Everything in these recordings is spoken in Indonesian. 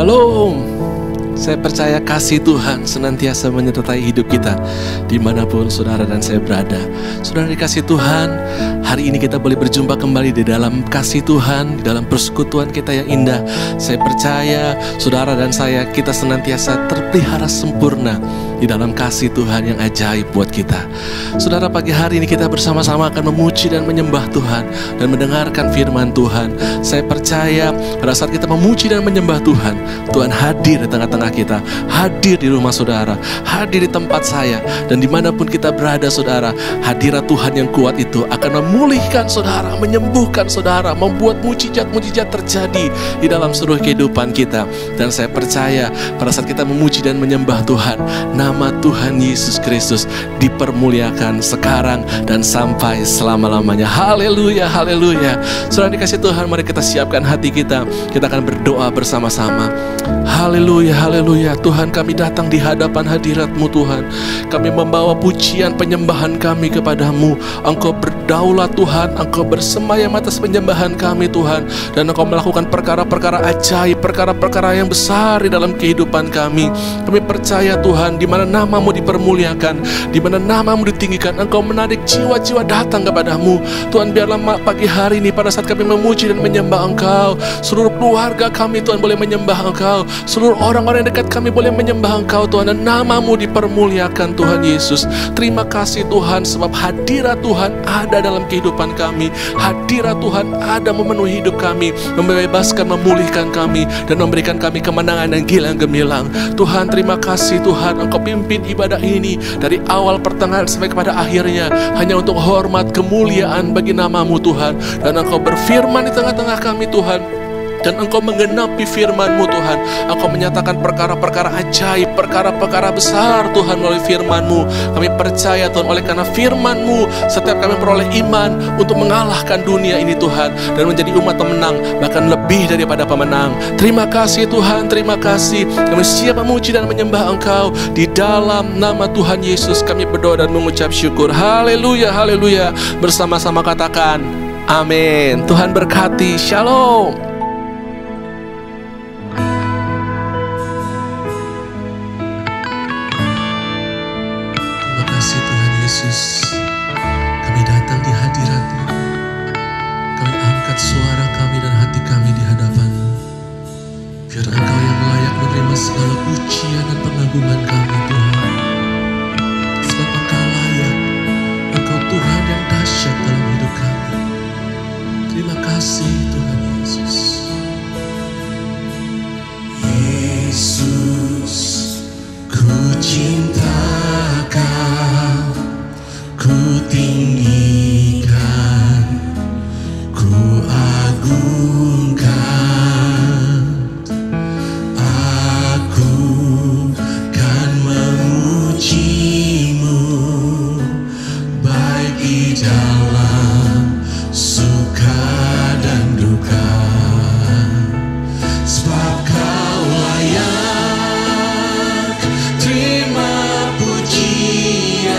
Shalom. Saya percaya kasih Tuhan senantiasa menyertai hidup kita dimanapun saudara dan saya berada. Saudara dikasih Tuhan, hari ini kita boleh berjumpa kembali di dalam kasih Tuhan, di dalam persekutuan kita yang indah. Saya percaya saudara dan saya, kita senantiasa terpelihara sempurna di dalam kasih Tuhan yang ajaib buat kita. Saudara, pagi hari ini kita bersama-sama akan memuji dan menyembah Tuhan dan mendengarkan firman Tuhan. Saya percaya pada saat kita memuji dan menyembah Tuhan, Tuhan hadir di tengah-tengah kita, hadir di rumah saudara, hadir di tempat saya, dan dimanapun kita berada saudara, hadirat Tuhan yang kuat itu akan memulihkan saudara, menyembuhkan saudara, membuat mujizat-mujizat terjadi di dalam seluruh kehidupan kita. Dan saya percaya pada saat kita memuji dan menyembah Tuhan, nama Tuhan Yesus Kristus dipermuliakan sekarang dan sampai selama-lamanya. Haleluya, haleluya. Saudara dikasih Tuhan, mari kita siapkan hati kita. Kita akan berdoa bersama-sama. Haleluya, haleluya. Tuhan, kami datang di hadapan hadirat-Mu Tuhan. Kami membawa pujian penyembahan kami kepadamu. Engkau berdaulat Tuhan, Engkau bersemayam atas penyembahan kami Tuhan. Dan Engkau melakukan perkara-perkara ajaib, perkara-perkara yang besar di dalam kehidupan kami. Kami percaya Tuhan, di mana nama-Mu dipermuliakan, di mana nama-Mu ditinggikan, Engkau menarik jiwa-jiwa datang kepadamu. Tuhan, biarlah pagi hari ini pada saat kami memuji dan menyembah Engkau, seluruh keluarga kami Tuhan boleh menyembah Engkau, seluruh orang-orang yang dekat kami boleh menyembah Engkau Tuhan, dan nama-Mu dipermuliakan Tuhan Yesus. Terima kasih Tuhan, sebab hadirat Tuhan ada dalam kehidupan kami. Hadirat Tuhan ada memenuhi hidup kami, membebaskan, memulihkan kami, dan memberikan kami kemenangan yang gilang gemilang. Tuhan, terima kasih Tuhan, Engkau pimpin ibadah ini dari awal pertengahan sampai kepada akhirnya, hanya untuk hormat kemuliaan bagi nama-Mu Tuhan. Dan Engkau berfirman di tengah-tengah kami Tuhan, dan Engkau menggenapi firman-Mu Tuhan. Engkau menyatakan perkara-perkara ajaib, perkara-perkara besar Tuhan melalui firman-Mu. Kami percaya Tuhan, oleh karena firman-Mu setiap kami peroleh iman untuk mengalahkan dunia ini Tuhan, dan menjadi umat pemenang, bahkan lebih daripada pemenang. Terima kasih Tuhan, terima kasih. Kami siap memuji dan menyembah Engkau. Di dalam nama Tuhan Yesus kami berdoa dan mengucap syukur. Haleluya, haleluya. Bersama-sama katakan amin. Tuhan berkati. Shalom. Yesus, kami datang di hadirat-Mu. Kami angkat suara kami dan hati kami di hadapan-Mu. Biar Engkau yang layak menerima segala pujian dan pengagungan kami Tuhan. Sebab Engkau layak, Engkau Tuhan yang dahsyat dalam hidup kami. Terima kasih Tuhan Yesus. Yesus, ku cinta Kau, ku tinggikan, ku agungkan. Aku kan memuji-Mu, baik di dalam suka dan duka. Sebab Kau layak terima pujian.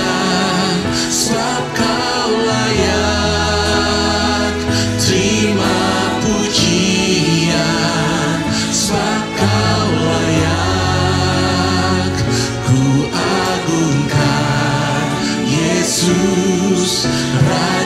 Sebab Kau layak terima pujian. Sebab Kau layak ku agungkan. Yesus, Raja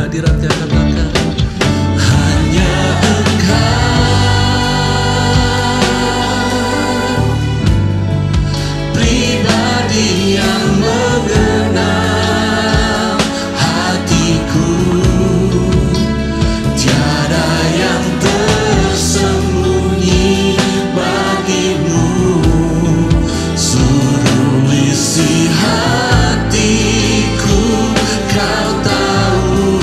hadiratnya, katakan hanya Engkau, pribadi yang mengenal hatiku, tiada yang tersembunyi bagimu. Suruh isi hatiku, Kau tahu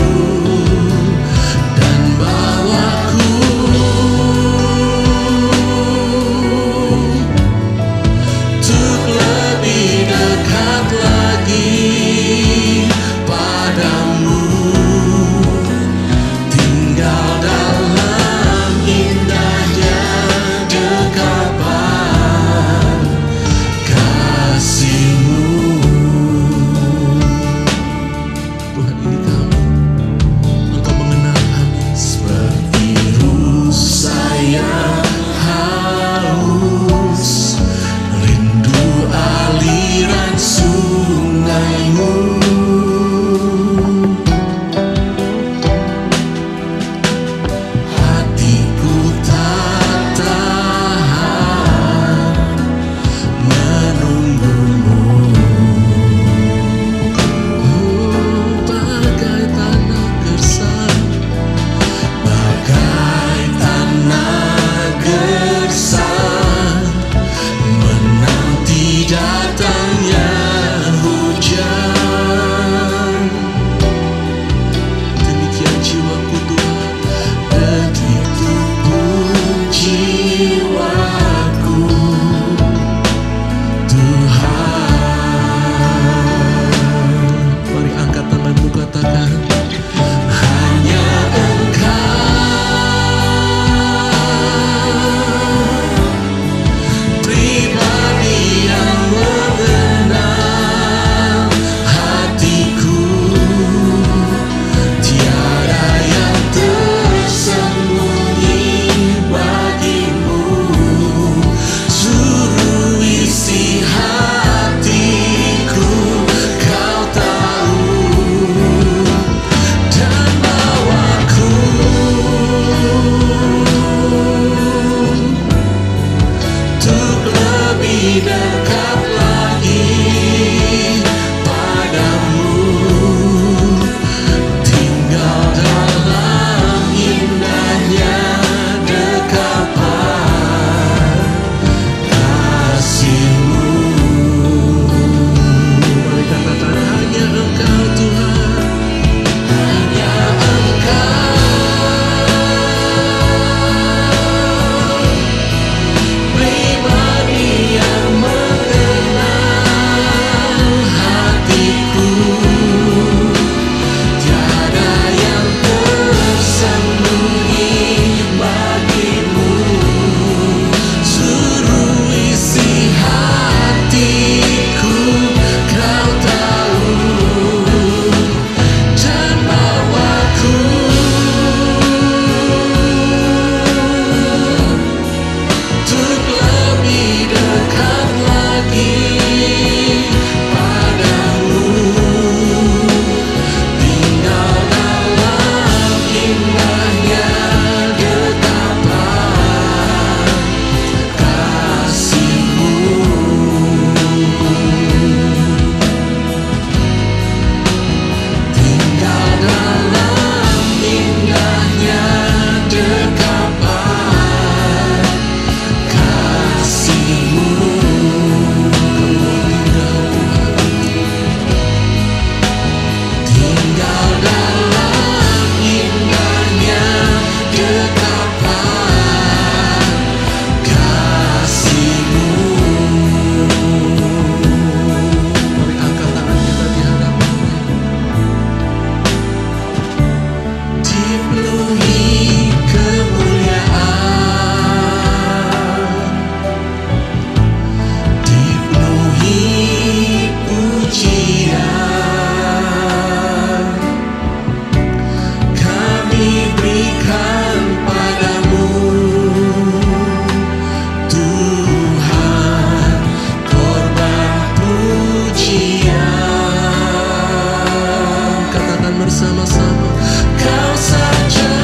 bersama-sama. Kau saja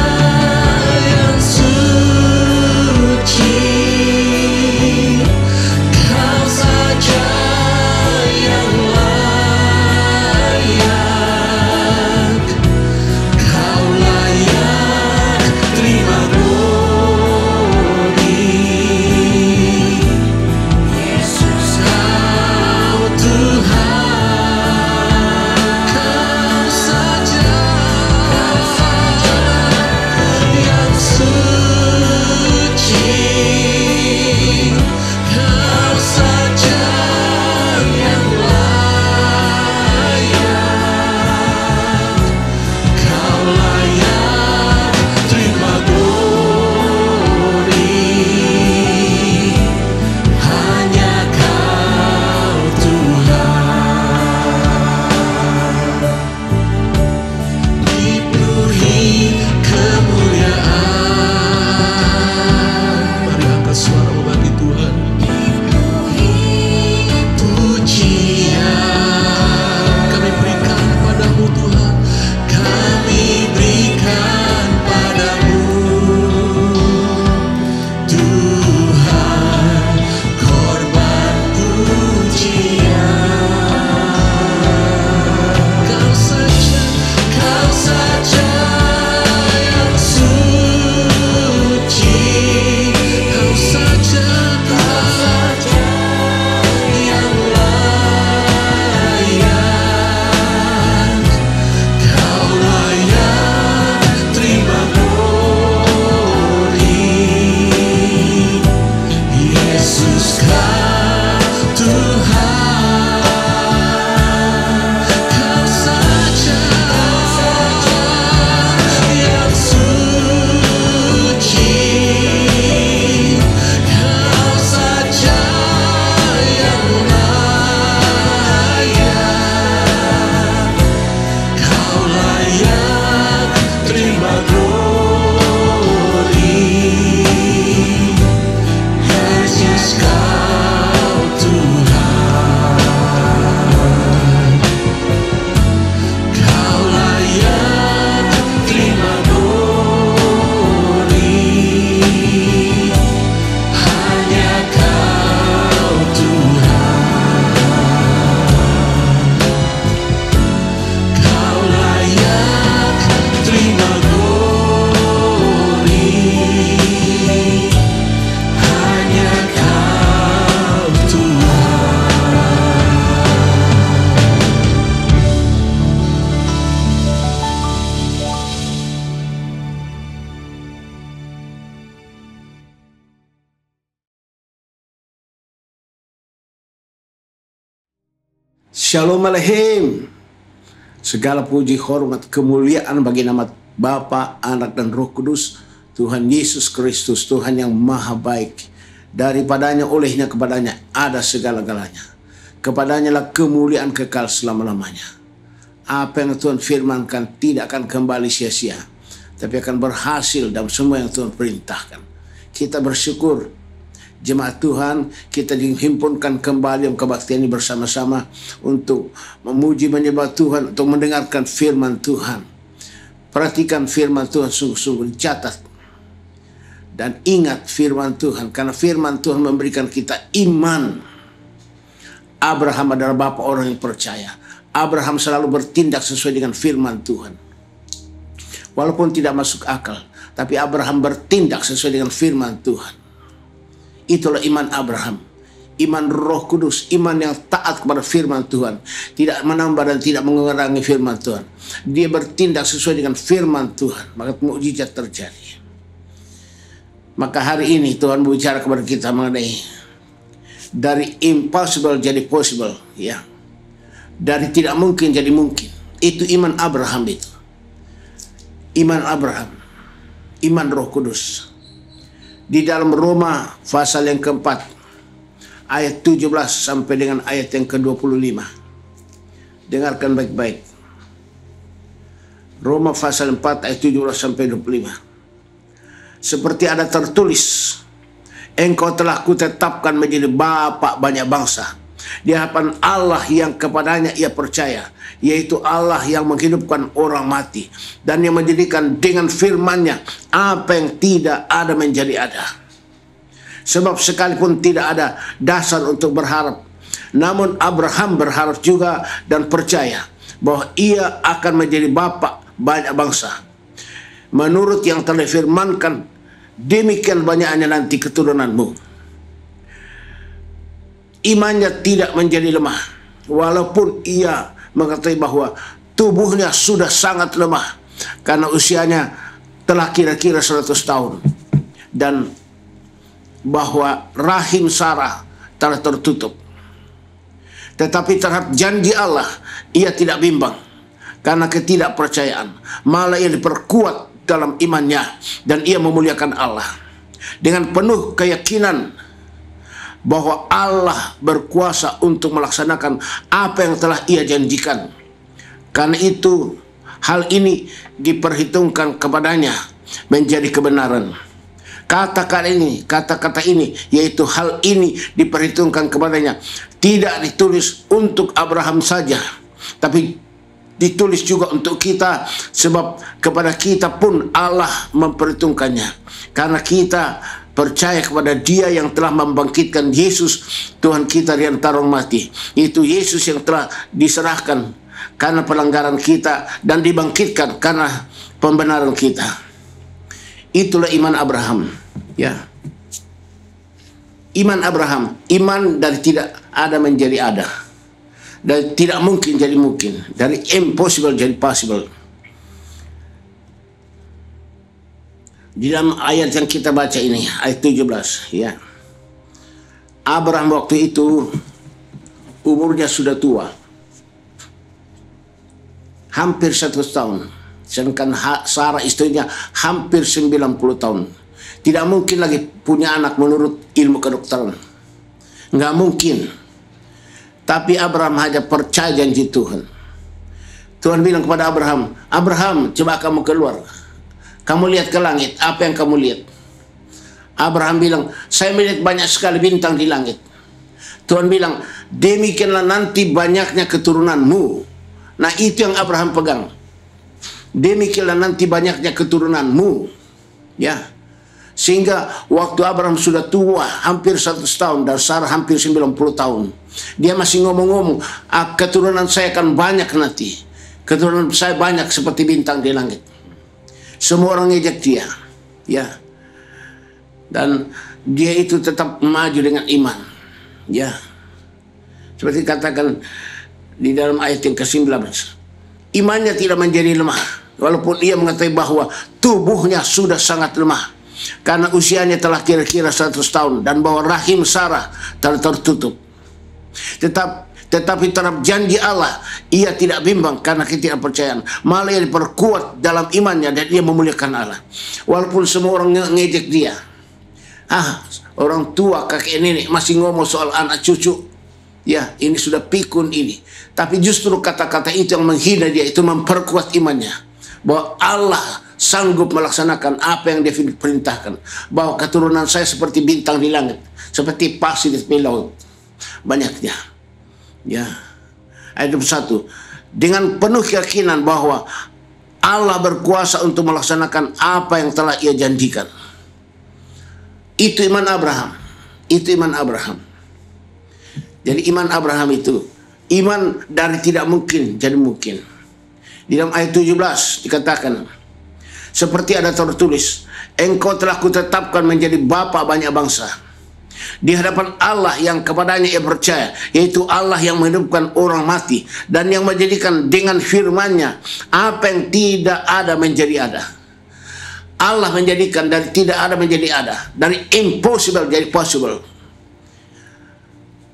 yang suci, Kau saja yang layak, Kau layak terima glory. Yesus, Kau Tuhan, Kau saja yang suci, Kau saja yang layak, Kau layak terima glory. Hanya Kau Tuhan, dipenuhi kemuliaan. Mari angkat suara bagi Tuhan. Pujian kami berikan padamu Tuhan, kami berikan padamu Tuhan, korban pujian. Kau saja yang suci, Kau saja yang layak, Kau layak terima glory. Yesus, Kau Tuhan, Kau saja yang suci, Kau saja yang layak, Kau layak terima glory. Yesus, Kau Tuhan, Kau layak terima glory. Hanya Kau Tuhan, Kau layak terima glory. Hanya Kau Tuhan. Shalom Aleichem. Segala puji, hormat, kemuliaan bagi nama Bapa, Anak, dan Roh Kudus, Tuhan Yesus Kristus, Tuhan yang maha baik. Daripadanya, olehnya, kepadanya ada segala-galanya. Kepadanya lah kemuliaan kekal selama-lamanya. Apa yang Tuhan firmankan tidak akan kembali sia-sia, tapi akan berhasil dalam semua yang Tuhan perintahkan. Kita bersyukur, jemaat Tuhan, kita dihimpunkan kembali dalam kebaktian ini bersama-sama untuk memuji menyembah Tuhan, untuk mendengarkan firman Tuhan. Perhatikan firman Tuhan, sungguh-sungguh dicatat. Dan ingat firman Tuhan, karena firman Tuhan memberikan kita iman. Abraham adalah bapa orang yang percaya. Abraham selalu bertindak sesuai dengan firman Tuhan. Walaupun tidak masuk akal, tapi Abraham bertindak sesuai dengan firman Tuhan. Itulah iman Abraham, iman Roh Kudus, iman yang taat kepada firman Tuhan, tidak menambah dan tidak mengurangi firman Tuhan. Dia bertindak sesuai dengan firman Tuhan, maka mukjizat terjadi. Maka hari ini Tuhan berbicara kepada kita mengenai dari impossible jadi possible, ya. Dari tidak mungkin jadi mungkin. Itu iman Abraham itu. Iman Abraham, iman Roh Kudus. Di dalam Roma pasal yang keempat, ayat 17 sampai dengan ayat yang ke-25. Dengarkan baik-baik. Roma pasal 4 ayat 17 sampai 25. Seperti ada tertulis, engkau telah kutetapkan menjadi bapa banyak bangsa di hadapan Allah yang kepadanya ia percaya, yaitu Allah yang menghidupkan orang mati dan yang menjadikan dengan firman-Nya apa yang tidak ada menjadi ada. Sebab sekalipun tidak ada dasar untuk berharap, namun Abraham berharap juga dan percaya bahwa ia akan menjadi bapa banyak bangsa. Menurut yang telah difirmankan, demikian banyaknya nanti keturunanmu. Imannya tidak menjadi lemah, walaupun ia mengetahui bahwa tubuhnya sudah sangat lemah karena usianya telah kira-kira 100 tahun, dan bahwa rahim Sarah telah tertutup. Tetapi terhadap janji Allah ia tidak bimbang karena ketidakpercayaan, malah ia diperkuat dalam imannya dan ia memuliakan Allah dengan penuh keyakinan bahwa Allah berkuasa untuk melaksanakan apa yang telah ia janjikan. Karena itu hal ini diperhitungkan kepadanya menjadi kebenaran. Kata-kata ini, yaitu hal ini diperhitungkan kepadanya, tidak ditulis untuk Abraham saja, tapi ditulis juga untuk kita, sebab kepada kita pun Allah memperhitungkannya. Karena kita percaya kepada Dia yang telah membangkitkan Yesus Tuhan kita di antara orang mati. Itu Yesus yang telah diserahkan karena pelanggaran kita dan dibangkitkan karena pembenaran kita. Itulah iman Abraham, ya. Iman Abraham, iman dari tidak ada menjadi ada, dari tidak mungkin jadi mungkin, dari impossible jadi possible. Di dalam ayat yang kita baca ini, ayat 17, ya. Abraham waktu itu umurnya sudah tua, hampir 100 tahun. Sedangkan Sarah istrinya hampir 90 tahun. Tidak mungkin lagi punya anak menurut ilmu kedokteran. Nggak mungkin. Tapi Abraham hanya percaya janji Tuhan. Tuhan bilang kepada Abraham, Abraham, coba kamu keluar. Kamu lihat ke langit, apa yang kamu lihat? Abraham bilang, saya melihat banyak sekali bintang di langit. Tuhan bilang, demikianlah nanti banyaknya keturunanmu. Nah, itu yang Abraham pegang. Demikianlah nanti banyaknya keturunanmu. Ya. Sehingga waktu Abraham sudah tua, hampir 100 tahun, dan Sarah hampir 90 tahun. Dia masih ngomong-ngomong, keturunan saya akan banyak nanti. Keturunan saya banyak seperti bintang di langit. Semua orang ngejek dia, ya. Dan dia itu tetap maju dengan iman, ya. Seperti katakan di dalam ayat yang ke-19, imannya tidak menjadi lemah, walaupun ia mengetahui bahwa tubuhnya sudah sangat lemah karena usianya telah kira-kira 100 tahun, dan bahwa rahim Sarah telah tertutup. Tetapi terhadap janji Allah ia tidak bimbang karena ketidakpercayaan, malah ia diperkuat dalam imannya dan ia memuliakan Allah. Walaupun semua orang ngejek dia, orang tua, kakek nenek masih ngomong soal anak cucu, ya, ini sudah pikun ini. Tapi justru kata-kata itu yang menghina dia, itu memperkuat imannya bahwa Allah sanggup melaksanakan apa yang dia perintahkan, bahwa keturunan saya seperti bintang di langit, seperti pasir di tepi laut, banyaknya. Ya, ayat 21, dengan penuh keyakinan bahwa Allah berkuasa untuk melaksanakan apa yang telah ia janjikan. Itu iman Abraham. Itu iman Abraham. Jadi iman Abraham itu iman dari tidak mungkin jadi mungkin. Di dalam ayat 17 dikatakan, seperti ada tertulis, engkau telah kutetapkan menjadi bapa banyak bangsa di hadapan Allah yang kepadanya ia percaya, yaitu Allah yang menghidupkan orang mati dan yang menjadikan dengan firman-Nya apa yang tidak ada menjadi ada. Allah menjadikan dari tidak ada menjadi ada, dari impossible jadi possible,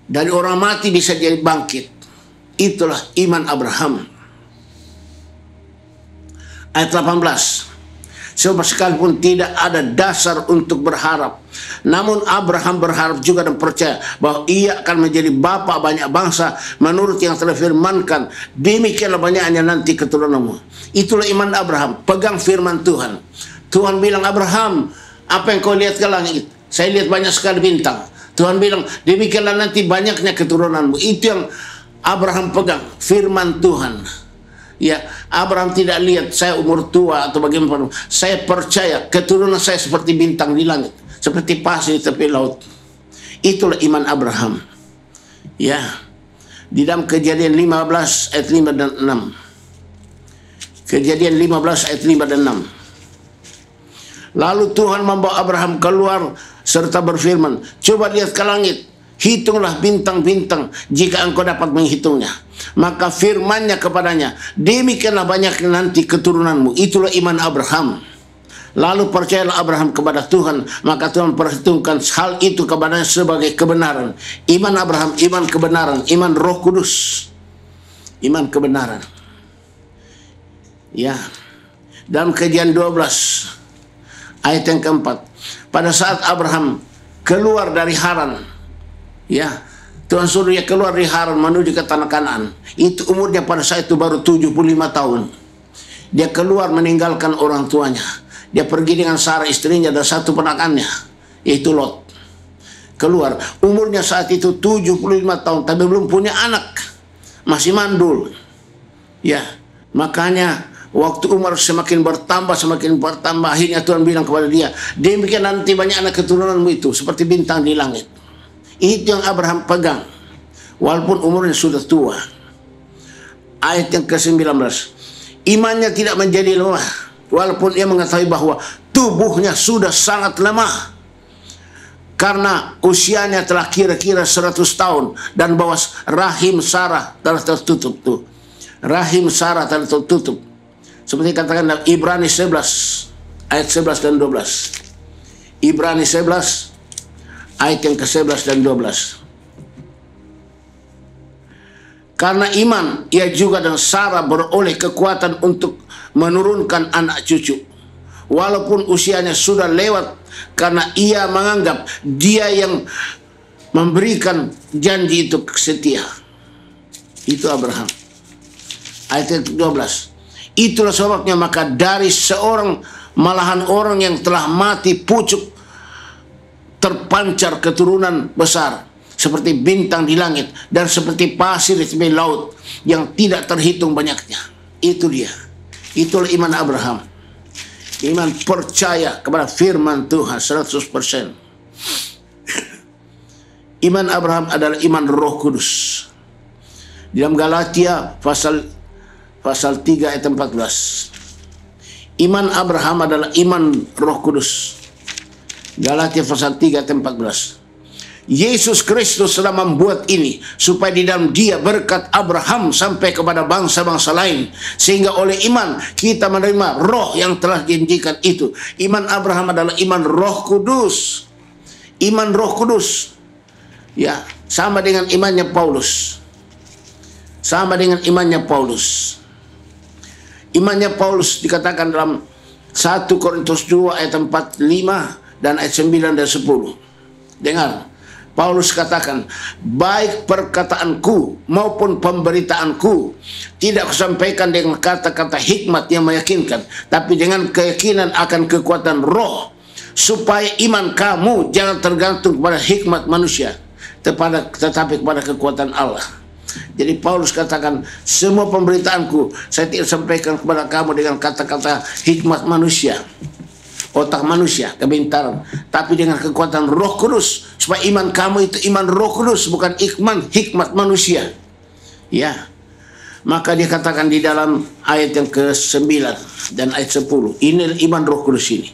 dari orang mati bisa jadi bangkit. Itulah iman Abraham. Ayat 18, sebab sekalipun tidak ada dasar untuk berharap, namun Abraham berharap juga dan percaya bahwa ia akan menjadi bapa banyak bangsa menurut yang telah firmankan, demikianlah banyaknya nanti keturunanmu. Itulah iman Abraham, pegang firman Tuhan. Tuhan bilang, Abraham, apa yang kau lihat ke langit? Saya lihat banyak sekali bintang. Tuhan bilang, demikianlah nanti banyaknya keturunanmu. Itu yang Abraham pegang, firman Tuhan. Ya, Abraham tidak lihat saya umur tua atau bagaimana. Saya percaya keturunan saya seperti bintang di langit, seperti pasir di tepi laut. Itulah iman Abraham. Ya, di dalam Kejadian 15 ayat 5 dan 6. Kejadian 15 ayat 5 dan 6. Lalu Tuhan membawa Abraham keluar serta berfirman, coba lihat ke langit, hitunglah bintang-bintang jika engkau dapat menghitungnya. Maka firman-Nya kepadanya, demikianlah banyak nanti keturunanmu. Itulah iman Abraham. Lalu percayalah Abraham kepada Tuhan, maka Tuhan perhitungkan hal itu kepadanya sebagai kebenaran. Iman Abraham, iman kebenaran, iman Roh Kudus, iman kebenaran. Ya, dalam Kejadian 12 ayat yang keempat, pada saat Abraham keluar dari Haran, ya, Tuhan suruh dia keluar dari Haran menuju ke tanah Kanaan. Itu umurnya pada saat itu baru 75 tahun. Dia keluar meninggalkan orang tuanya. Dia pergi dengan Sarah istrinya dan satu ponakannya, yaitu Lot. Keluar, umurnya saat itu 75 tahun, tapi belum punya anak, masih mandul. Ya, makanya waktu umur semakin bertambah, akhirnya Tuhan bilang kepada dia, demikian nanti banyak anak keturunanmu itu seperti bintang di langit. Itu yang Abraham pegang, walaupun umurnya sudah tua. Ayat yang ke-19, imannya tidak menjadi lemah, walaupun ia mengetahui bahwa tubuhnya sudah sangat lemah, karena usianya telah kira-kira 100 tahun, dan bahwa rahim Sarah telah tertutup. Rahim Sarah telah tertutup. Seperti katakan dalam Ibrani 11 ayat 11 dan 12. Ibrani 11 ayat yang ke-11 dan 12. Karena iman, ia juga dan Sarah beroleh kekuatan untuk menurunkan anak cucu, walaupun usianya sudah lewat, karena ia menganggap dia yang memberikan janji itu setia. Itu Abraham. Ayat 12. Itulah sebabnya maka dari seorang, malahan orang yang telah mati pucuk, terpancar keturunan besar seperti bintang di langit dan seperti pasir di tepi laut yang tidak terhitung banyaknya. Itu dia. Itulah iman Abraham. Iman percaya kepada firman Tuhan 100%. Iman Abraham adalah iman Roh Kudus. Di dalam Galatia pasal 3 ayat 14. Iman Abraham adalah iman Roh Kudus. Galatia pasal 3 ayat 14. Yesus Kristus telah membuat ini supaya di dalam Dia berkat Abraham sampai kepada bangsa-bangsa lain, sehingga oleh iman kita menerima roh yang telah dijanjikan itu. Iman Abraham adalah iman Roh Kudus. Iman Roh Kudus. Ya, sama dengan imannya Paulus. Sama dengan imannya Paulus. Imannya Paulus dikatakan dalam 1 Korintus 2 ayat 45 dan ayat 9 dan 10. Dengar. Paulus katakan, baik perkataanku maupun pemberitaanku tidak kusampaikan dengan kata-kata hikmat yang meyakinkan, tapi dengan keyakinan akan kekuatan roh, supaya iman kamu jangan tergantung kepada hikmat manusia, tetapi kepada kekuatan Allah. Jadi Paulus katakan, semua pemberitaanku saya tidak sampaikan kepada kamu dengan kata-kata hikmat manusia, otak manusia, kebintaran, tapi dengan kekuatan Roh Kudus, supaya iman kamu itu iman Roh Kudus, bukan hikmat manusia. Ya, maka dia katakan di dalam ayat yang ke-9 dan ayat 10, ini iman Roh Kudus ini.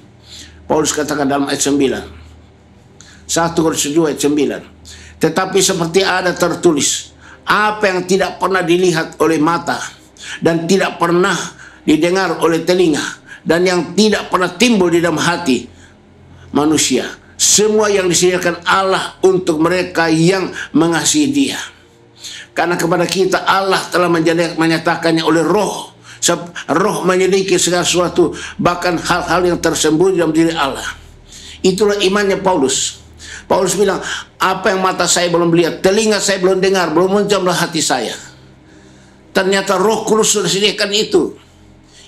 Paulus katakan dalam ayat 9, 1 Korintus 2 ayat 9, tetapi seperti ada tertulis, apa yang tidak pernah dilihat oleh mata dan tidak pernah didengar oleh telinga dan yang tidak pernah timbul di dalam hati manusia, semua yang disediakan Allah untuk mereka yang mengasihi Dia. Karena kepada kita Allah telah menyatakannya oleh Roh. Roh menyelidiki segala sesuatu, bahkan hal-hal yang tersembunyi dalam diri Allah. Itulah imannya Paulus. Paulus bilang, apa yang mata saya belum lihat, telinga saya belum dengar, belum mencamlah hati saya. Ternyata Roh Kudus sudah sediakan itu.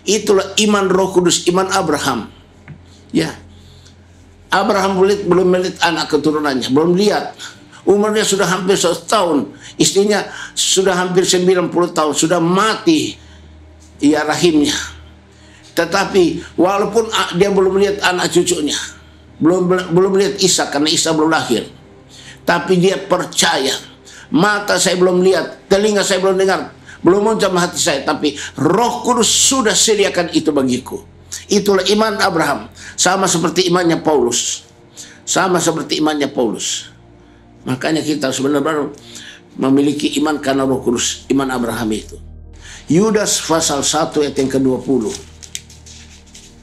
Itulah iman Roh Kudus, iman Abraham. Ya. Abraham belum melihat anak keturunannya, belum lihat. Umurnya sudah hampir 100 tahun. Istrinya sudah hampir 90 tahun, sudah mati rahimnya. Tetapi walaupun dia belum melihat anak cucunya, belum melihat Ishak karena Ishak belum lahir, tapi dia percaya. Mata saya belum lihat, telinga saya belum dengar, belum muncul hati saya, tapi Roh Kudus sudah sediakan itu bagiku. Itulah iman Abraham. Sama seperti imannya Paulus. Sama seperti imannya Paulus. Makanya kita sebenarnya memiliki iman karena Roh Kudus. Iman Abraham itu. Yudas pasal 1 ayat yang ke-20.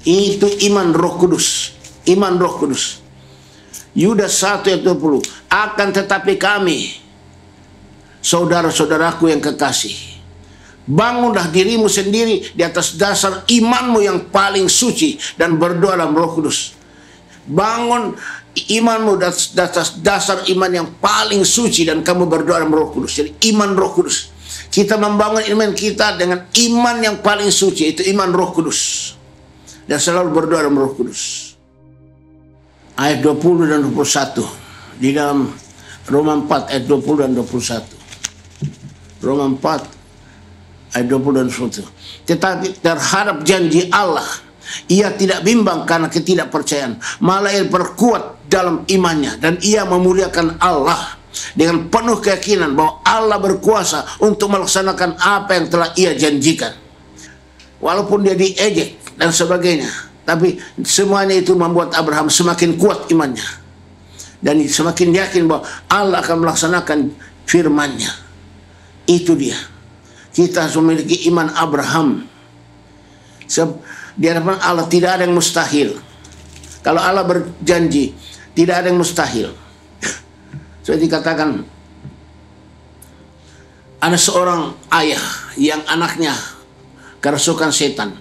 Itu iman Roh Kudus. Iman Roh Kudus. Yudas 1 ayat 20. Akan tetapi kami, saudara-saudaraku yang kekasih, bangunlah dirimu sendiri di atas dasar imanmu yang paling suci dan berdoa dalam Roh Kudus. Bangun imanmu di atas dasar iman yang paling suci dan kamu berdoa dalam Roh Kudus. Jadi iman Roh Kudus. Kita membangun iman kita dengan iman yang paling suci, itu iman Roh Kudus. Dan selalu berdoa dalam Roh Kudus. Ayat 20 dan 21 di dalam Roma 4 ayat 20 dan 21. Roma 4 ayat 20 dan 21. Tetapi terhadap janji Allah, ia tidak bimbang karena ketidakpercayaan, malah ia berkuat dalam imannya, dan ia memuliakan Allah dengan penuh keyakinan bahwa Allah berkuasa untuk melaksanakan apa yang telah ia janjikan. Walaupun dia diejek dan sebagainya, tapi semuanya itu membuat Abraham semakin kuat imannya, dan semakin yakin bahwa Allah akan melaksanakan firman-Nya. Itu dia. Kita harus memiliki iman Abraham. Di hadapan Allah tidak ada yang mustahil. Kalau Allah berjanji, tidak ada yang mustahil. So dikatakan, ada seorang ayah yang anaknya kerasukan setan.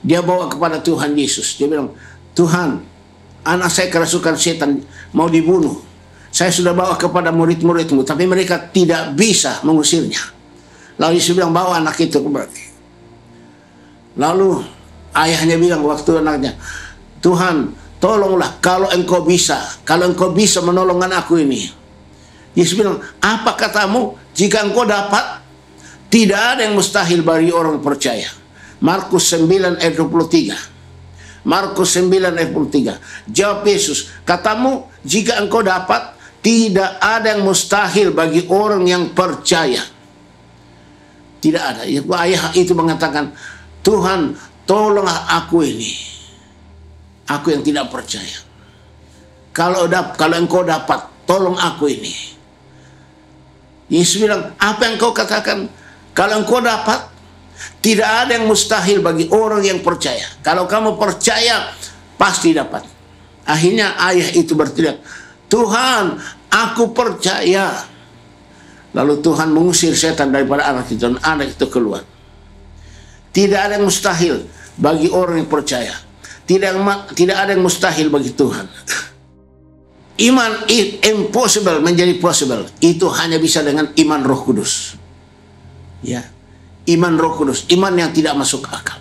Dia bawa kepada Tuhan Yesus. Dia bilang, Tuhan, anak saya kerasukan setan, mau dibunuh. Saya sudah bawa kepada murid-muridmu, tapi mereka tidak bisa mengusirnya. Lalu Yesus bilang, bawa anak itu kembali. Lalu ayahnya bilang waktu anaknya, Tuhan, tolonglah kalau engkau bisa menolong anakku ini. Yesus bilang, apa katamu? Jika engkau dapat, tidak ada yang mustahil bagi orang percaya. Markus 9 ayat 23. Markus 9 ayat 23. Jawab Yesus, katamu jika engkau dapat, tidak ada yang mustahil bagi orang yang percaya. Tidak ada. Ayah itu mengatakan, Tuhan, tolonglah aku ini. Aku yang tidak percaya. Kalau engkau dapat, tolong aku ini. Yesus bilang, apa yang kau katakan? Kalau engkau dapat, tidak ada yang mustahil bagi orang yang percaya. Kalau kamu percaya, pasti dapat. Akhirnya ayah itu berteriak, Tuhan, aku percaya. Lalu Tuhan mengusir setan daripada anak itu, dan anak itu keluar. Tidak ada yang mustahil bagi orang yang percaya. Tidak ada yang mustahil bagi Tuhan. Iman impossible menjadi possible. Itu hanya bisa dengan iman Roh Kudus. Ya, iman Roh Kudus, iman yang tidak masuk akal.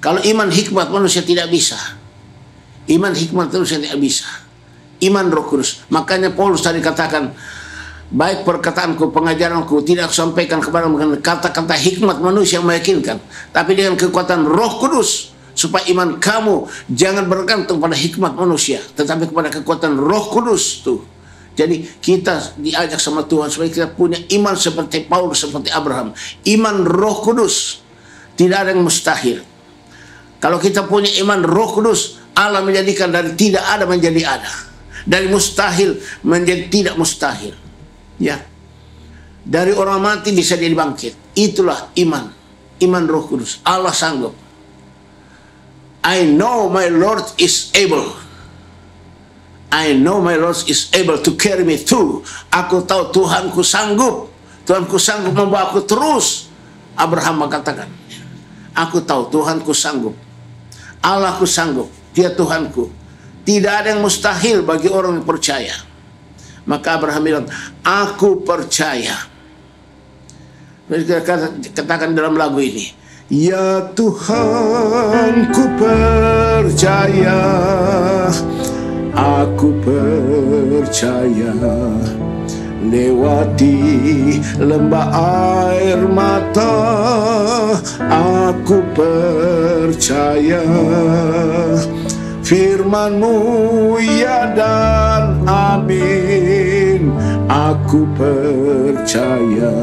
Kalau iman hikmat manusia tidak bisa. Iman hikmat manusia tidak bisa. Iman Roh Kudus. Makanya Paulus tadi katakan, baik perkataanku, pengajaranku tidak sampaikan kepada kata-kata hikmat manusia yang meyakinkan, tapi dengan kekuatan Roh Kudus, supaya iman kamu jangan bergantung pada hikmat manusia, tetapi kepada kekuatan Roh Kudus tuh. Jadi kita diajak sama Tuhan supaya kita punya iman seperti Paulus, seperti Abraham. Iman Roh Kudus, tidak ada yang mustahil. Kalau kita punya iman Roh Kudus, Allah menjadikan dari tidak ada menjadi ada, dari mustahil menjadi tidak mustahil. Ya, dari orang mati bisa jadi bangkit. Itulah iman, iman Roh Kudus. Allah sanggup. I know my Lord is able. I know my Lord is able to carry me through. Aku tahu Tuhanku sanggup. Tuhanku sanggup membawa aku terus. Abraham mengatakan, aku tahu Tuhanku sanggup. Allahku sanggup. Dia Tuhanku. Tidak ada yang mustahil bagi orang yang percaya. Maka Abraham bilang, aku percaya. Katakan dalam lagu ini, Ya Tuhan, ku percaya, aku percaya. Lewati lembah air mata, aku percaya. Firman-Mu ya dan amin, aku percaya.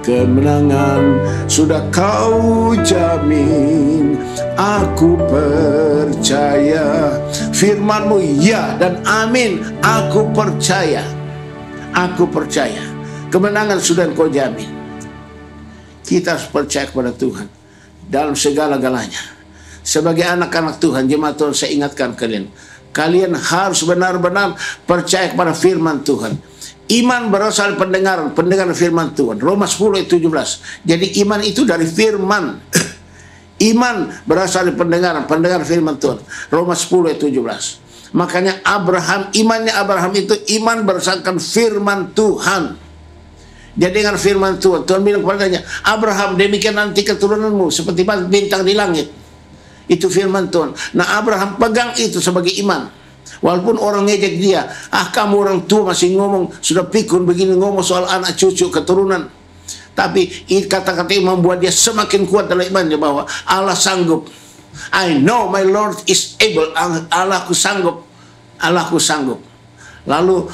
Kemenangan sudah Kau jamin, aku percaya. Firman-Mu ya dan amin, aku percaya. Aku percaya. Kemenangan sudah Kau jamin. Kita harus percaya kepada Tuhan dalam segala-galanya. Sebagai anak-anak Tuhan, jemaat Tuhan, saya ingatkan kalian, kalian harus benar-benar percaya kepada firman Tuhan. Iman berasal dari pendengaran firman Tuhan. Roma 10 ayat 17. Jadi iman itu dari firman. Iman berasal dari pendengaran firman Tuhan. Roma 10 ayat 17. Makanya imannya Abraham itu iman berdasarkan firman Tuhan. Dia dengar firman Tuhan. Tuhan bilang kepadanya, Abraham, demikian nanti keturunanmu seperti bintang di langit. Itu firman Tuhan. Nah, Abraham pegang itu sebagai iman. Walaupun orang ngejek dia, kamu orang tua masih ngomong, sudah pikun begini ngomong soal anak cucu keturunan. Tapi kata-kata ini membuat dia semakin kuat dalam imannya bahwa Allah sanggup. I know my Lord is able. Allahku sanggup. Allahku sanggup. Lalu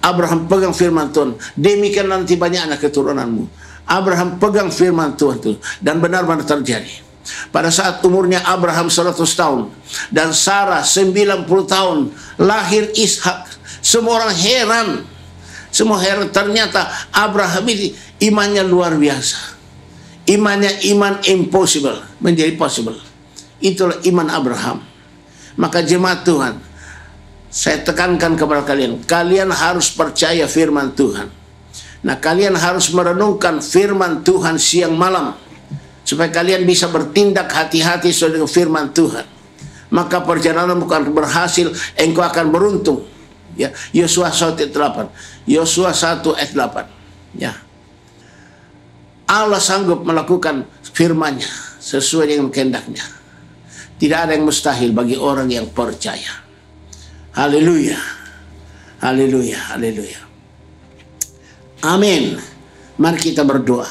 Abraham pegang firman Tuhan. Demikian nanti banyak anak keturunanmu. Abraham pegang firman Tuhan itu. Dan benar-benar terjadi. Pada saat umurnya Abraham 100 tahun. Dan Sarah 90 tahun. Lahir Ishak. Semua orang heran. Semua heran. Ternyata Abraham ini imannya luar biasa. Imannya iman impossible. Menjadi possible. Itulah iman Abraham. Maka jemaat Tuhan, saya tekankan kepada kalian, kalian harus percaya firman Tuhan. Nah, kalian harus merenungkan firman Tuhan siang malam, supaya kalian bisa bertindak hati-hati sesuai dengan firman Tuhan. Maka perjalanan bukan berhasil, engkau akan beruntung. Ya, Yosua 1 ayat 8. Yosua 1 ayat 8. Ya. Allah sanggup melakukan firman-Nya sesuai dengan kehendak-Nya. Tidak ada yang mustahil bagi orang yang percaya. Haleluya. Haleluya. Haleluya. Amin. Mari kita berdoa.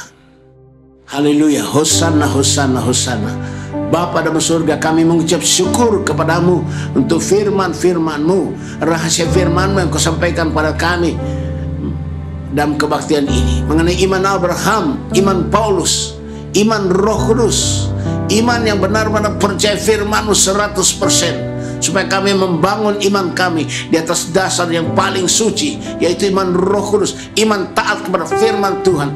Haleluya. Hosanna, Hosanna, Hosanna. Bapa dalam surga, kami mengucap syukur kepadamu untuk firman-firman-Mu. Rahasia firman-Mu yang Kau sampaikan pada kami dalam kebaktian ini. Mengenai iman Abraham, iman Paulus, iman Roh Kudus. Iman yang benar-benar percaya firman-Mu 100%. Supaya kami membangun iman kami di atas dasar yang paling suci, yaitu iman Roh Kudus. Iman taat kepada firman Tuhan.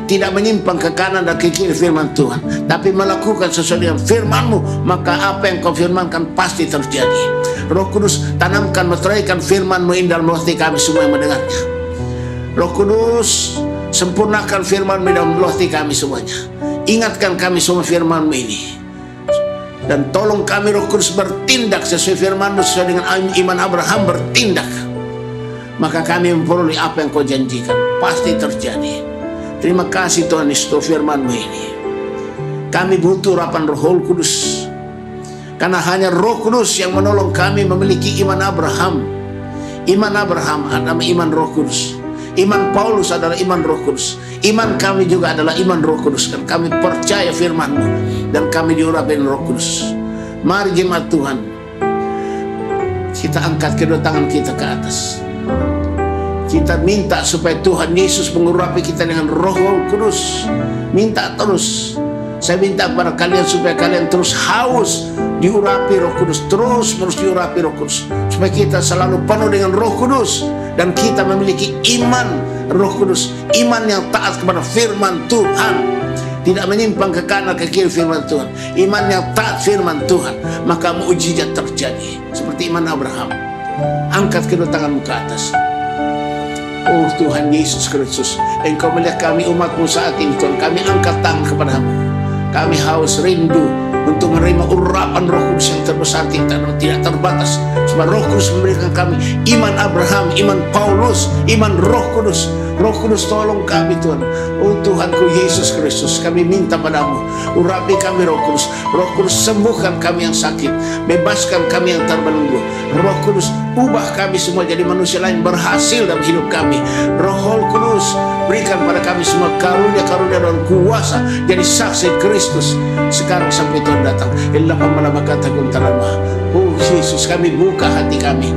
Tidak menyimpang ke kanan dan ke kiri firman Tuhan, tapi melakukan sesuai dengan firman-Mu. Maka apa yang Kau firmankan pasti terjadi. Roh Kudus, tanamkan, meteraikan firman-Mu ini dalam hati kami semua yang mendengarnya. Roh Kudus, sempurnakan firman-Mu dalam hati kami semuanya. Ingatkan kami semua firman-Mu ini. Dan tolong kami Roh Kudus bertindak sesuai firman-Mu, sesuai dengan iman Abraham bertindak. Maka kami memperoleh apa yang Kau janjikan. Pasti terjadi. Terima kasih Tuhan Yesus untuk firman-Mu ini. Kami butuh urapan Roh Kudus. Karena hanya Roh Kudus yang menolong kami memiliki iman Abraham. Iman Abraham adalah iman Roh Kudus. Iman Paulus adalah iman Roh Kudus. Iman kami juga adalah iman Roh Kudus. Dan kami percaya firman-Mu. Dan kami diurapi Roh Kudus. Mari jemaat Tuhan, kita angkat kedua tangan kita ke atas. Kita minta supaya Tuhan Yesus mengurapi kita dengan Roh Kudus. Minta terus. Saya minta kepada kalian supaya kalian terus haus diurapi Roh Kudus. Terus diurapi Roh Kudus. Supaya kita selalu penuh dengan Roh Kudus. Dan kita memiliki iman Roh Kudus. Iman yang taat kepada firman Tuhan. Tidak menyimpang ke kanan ke kiri firman Tuhan. Iman yang taat firman Tuhan. Maka mukjizat terjadi. Seperti iman Abraham. Angkat kedua tanganmu ke atas. Oh Tuhan Yesus Kristus, Engkau melihat kami umat-Mu saat ini Tuhan. Kami angkat tangan kepada-Mu. Kami haus rindu untuk menerima urapan Roh Kudus yang terbesar, tidak terbatas. Sebab Roh Kudus memberikan kami iman Abraham, iman Paulus, iman Roh Kudus. Roh Kudus tolong kami Tuhan. Oh Tuhanku Yesus Kristus, kami minta padamu, urapi kami Roh Kudus. Roh Kudus sembuhkan kami yang sakit, bebaskan kami yang terbelenggu. Roh Kudus ubah kami semua jadi manusia lain berhasil dalam hidup kami. Roh Kudus berikan pada kami semua karunia-karunia dan kuasa jadi saksi Kristus sekarang sampai Tuhan datang. Oh Yesus, kami buka hati kami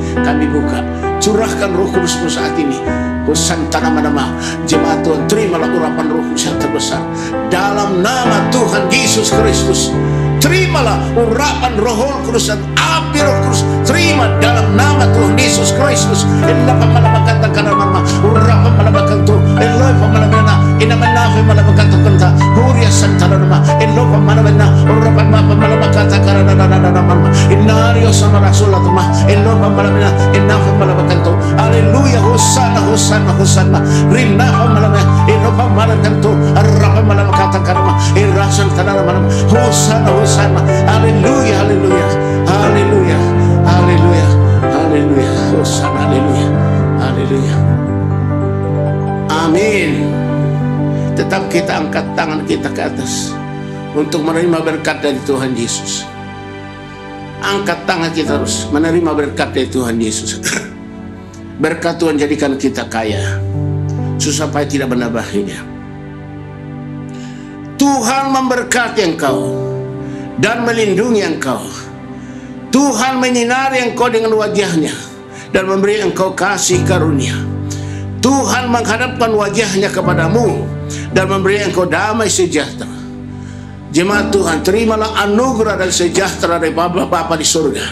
buka. Curahkan Roh Kudus-Mu saat ini. Hosantana nama jemaat Tuhan, terimalah urapan Roh Kudus yang terbesar dalam nama Tuhan Yesus Kristus. Terimalah urapan Roh Kudus dan api Roh Kudus. Terima dalam nama Tuhan Yesus Kristus. Ella pamalabakata karama urapan malabakanto Eloi pamalabana inamanafe malabakanto kanta huria santana nama Eloi pamalabana urapan mapa malabakata karana nama inario sama rasulah tuma Eloi pamalabana inafe malabakanto. Haleluya, hosana hosana hosana rina pamalabana Eloi pamalakanto arapa malabakata karama irasan tanana nama hosana hosana. Haleluya, haleluya, haleluya, haleluya, haleluya, hosana, haleluya, haleluya. Amin. Tetap kita angkat tangan kita ke atas untuk menerima berkat dari Tuhan Yesus. Angkat tangan kita terus menerima berkat dari Tuhan Yesus. Berkat Tuhan jadikan kita kaya, susah payah tidak menambahnya. Tuhan memberkati engkau dan melindungi engkau. Tuhan menyinari engkau dengan wajahnya dan memberi engkau kasih karunia. Tuhan menghadapkan wajahnya kepadamu dan memberi engkau damai sejahtera. Jemaat Tuhan, terimalah anugerah dan sejahtera dari Bapa di surga,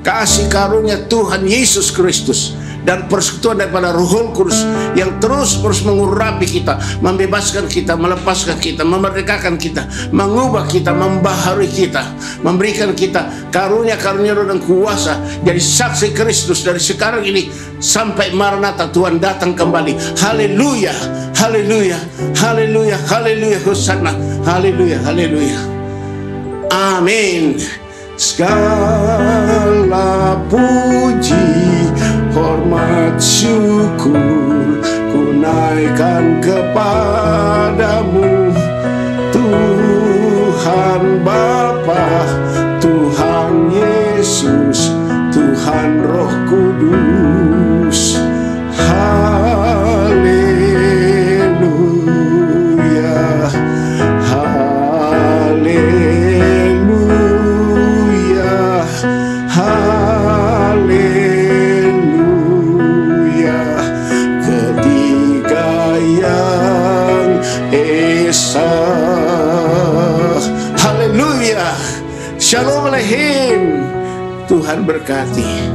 kasih karunia Tuhan Yesus Kristus, dan persekutuan daripada Roh Kudus yang terus mengurapi kita, membebaskan kita, melepaskan kita, memerdekakan kita, mengubah kita, membaharui kita, memberikan kita karunia-karunia dan kuasa jadi saksi Kristus dari sekarang ini sampai Maranatha Tuhan datang kembali. Haleluya, haleluya, haleluya, haleluya, hosana, haleluya, haleluya. Amin. Segala puji, hormat, syukur ku naikkan kepadamu, Tuhan Bapa, Tuhan Yesus, Tuhan Roh Kudus. Haleluya, haleluya, haleluya. Ketiga yang esa. Haleluya. Shalom Alehim. Tuhan berkati.